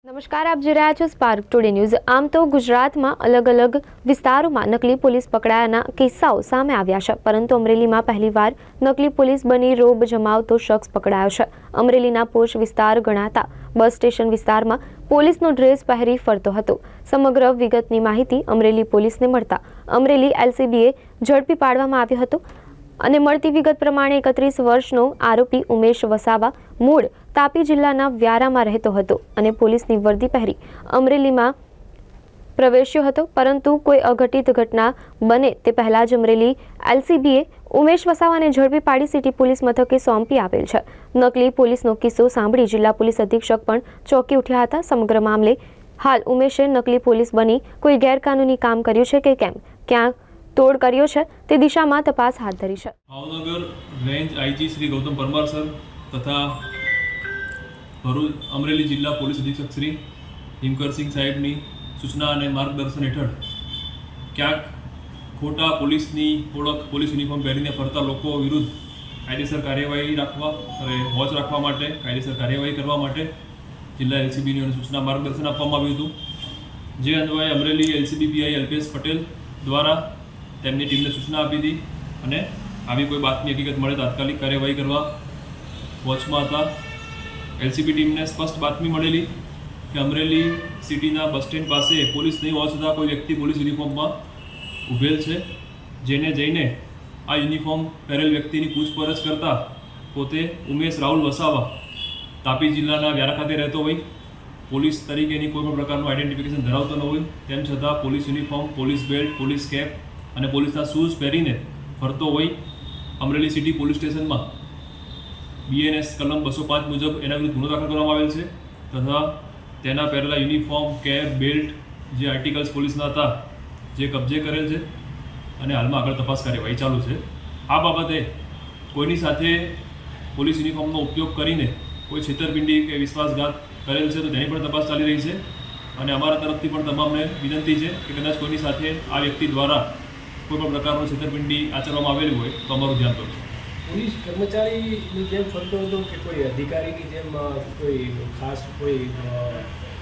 નમસ્કાર, આપ જોઈ રહ્યા છો સ્પાર્ક ટુડે ન્યૂઝ। આમ તો ગુજરાતમાં અલગ અલગ વિસ્તારોમાં નકલી પોલીસ પકડાયાના કિસ્સાઓ સામે આવ્યા છે, પરંતુ અમરેલીમાં પહેલીવાર નકલી પોલીસ બની રોબ જમાવતો શખ્સ પકડાયો છે। અમરેલીના પોશ વિસ્તાર ગણાતા બસ સ્ટેશન વિસ્તારમાં પોલીસનો ડ્રેસ પહેરી ફરતો હતો। સમગ્ર વિગતની માહિતી અમરેલી પોલીસને મળતા અમરેલી એલસીબીએ ઝડપી પાડવામાં આવ્યો હતો અને મળતી વિગત પ્રમાણે 31 વર્ષનો આરોપી ઉમેશ વસાવા મૂળ તાપી જિલ્લાના વ્યારામાં રહેતો હતો અને પોલીસની વર્દી પહેરી અમરેલીમાં પ્રવેશ્યો હતો, પરંતુ કોઈ અઘટિત ઘટના બને તે પહેલા જ અમરેલી એલસીબીએ ઉમેશ વસાવાને ઝડપી પાડી સિટી પોલીસ મથકે સોંપી આપેલ છે। નકલી પોલીસનો કિસ્સો સાંભળી જિલ્લા પોલીસ અધિક્ષક પણ ચોંકી ઉઠ્યા હતા। સમગ્ર મામલે હાલ ઉમેશે નકલી પોલીસ બની કોઈ ગેરકાનૂની કામ કર્યું છે કે કેમ, ક્યાં તોડ કર્યો છે તે દિશામાં તપાસ હાથ ધરી છે। Bhavnagar range IG Shri Gautam Parmar sir તથા ભરૂચ અમરેલી જિલ્લા પોલીસ અધિક્ષક શ્રી હિમકરસિંહ સાહેબની સૂચના અને માર્ગદર્શન હેઠળ ક્યાંક ખોટા પોલીસની ઓળખ પોલીસ યુનિફોર્મ પહેરીને ફરતા લોકો વિરુદ્ધ કાયદેસર કાર્યવાહી વોચ રાખવા માટે કાયદેસર કાર્યવાહી કરવા માટે જિલ્લા એલસીબીની સૂચના માર્ગદર્શન આપવામાં આવ્યું હતું। જે અન્વયે અમરેલી એલસીબી પીઆઈ અલ્પેશ પટેલ દ્વારા તેમની ટીમને સૂચના આપી હતી અને આવી કોઈ બાતમી હકીકત મળે તાત્કાલિક કાર્યવાહી કરવા વોચમાં હતા। એલસીબી ટીમને સ્પષ્ટ બાતમી મળેલી કે અમરેલી સિટીના બસ સ્ટેન્ડ પાસે પોલીસની વોચ થતાં કોઈ વ્યક્તિ પોલીસ યુનિફોર્મમાં ઊભેલ છે, જેને જઈને આ યુનિફોર્મ પહેરેલ વ્યક્તિની પૂછપરછ કરતા પોતે ઉમેશ રાહુલ વસાવા તાપી જિલ્લાના વ્યારા ખાતે રહેતો હોય, પોલીસ તરીકેની કોઈ પણ પ્રકારનું આઈડેન્ટિફિકેશન ધરાવતો ન હોય, તેમ છતાં police uniform, police belt, police cap અને પોલીસના શૂઝ પહેરીને ફરતો હોય અમરેલી સિટી પોલીસ સ્ટેશનમાં બીએનએસ કલમ 205 મુજબ એના વિરુદ્ધ ગુનો દાખલ કરવામાં આવેલ છે તથા તેના પહેરેલા યુનિફોર્મ, કેપ, બેલ્ટ જે આર્ટિકલ્સ પોલીસના હતા જે કબજે કરેલ છે અને હાલમાં આગળ તપાસ કાર્યવાહી ચાલુ છે। આ બાબતે કોઈની સાથે પોલીસ યુનિફોર્મનો ઉપયોગ કરીને કોઈ છેતરપિંડી કે વિશ્વાસઘાત કરેલ છે તો તેની પણ તપાસ ચાલી રહી છે અને અમારા તરફથી પણ તમામને વિનંતી છે કે કદાચ કોઈની સાથે આ વ્યક્તિ દ્વારા કોઈ પણ પ્રકારનું છેતરપિંડી આચરવામાં આવેલી હોય તો અમારું ધ્યાન દોરશે। પોલીસ કર્મચારીની જેમ ફરતો હતો કે કોઈ અધિકારીની જેમ કોઈ ખાસ કોઈ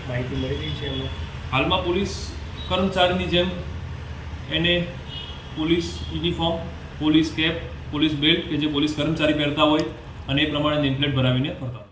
માહિતી મળી રહી છે એમાં? હાલમાં પોલીસ કર્મચારીની જેમ એને police uniform, police cap, police belt કે જે પોલીસ કર્મચારી પહેરતા હોય અને એ પ્રમાણે નેમપ્લેટ ભરાવીને ફરતા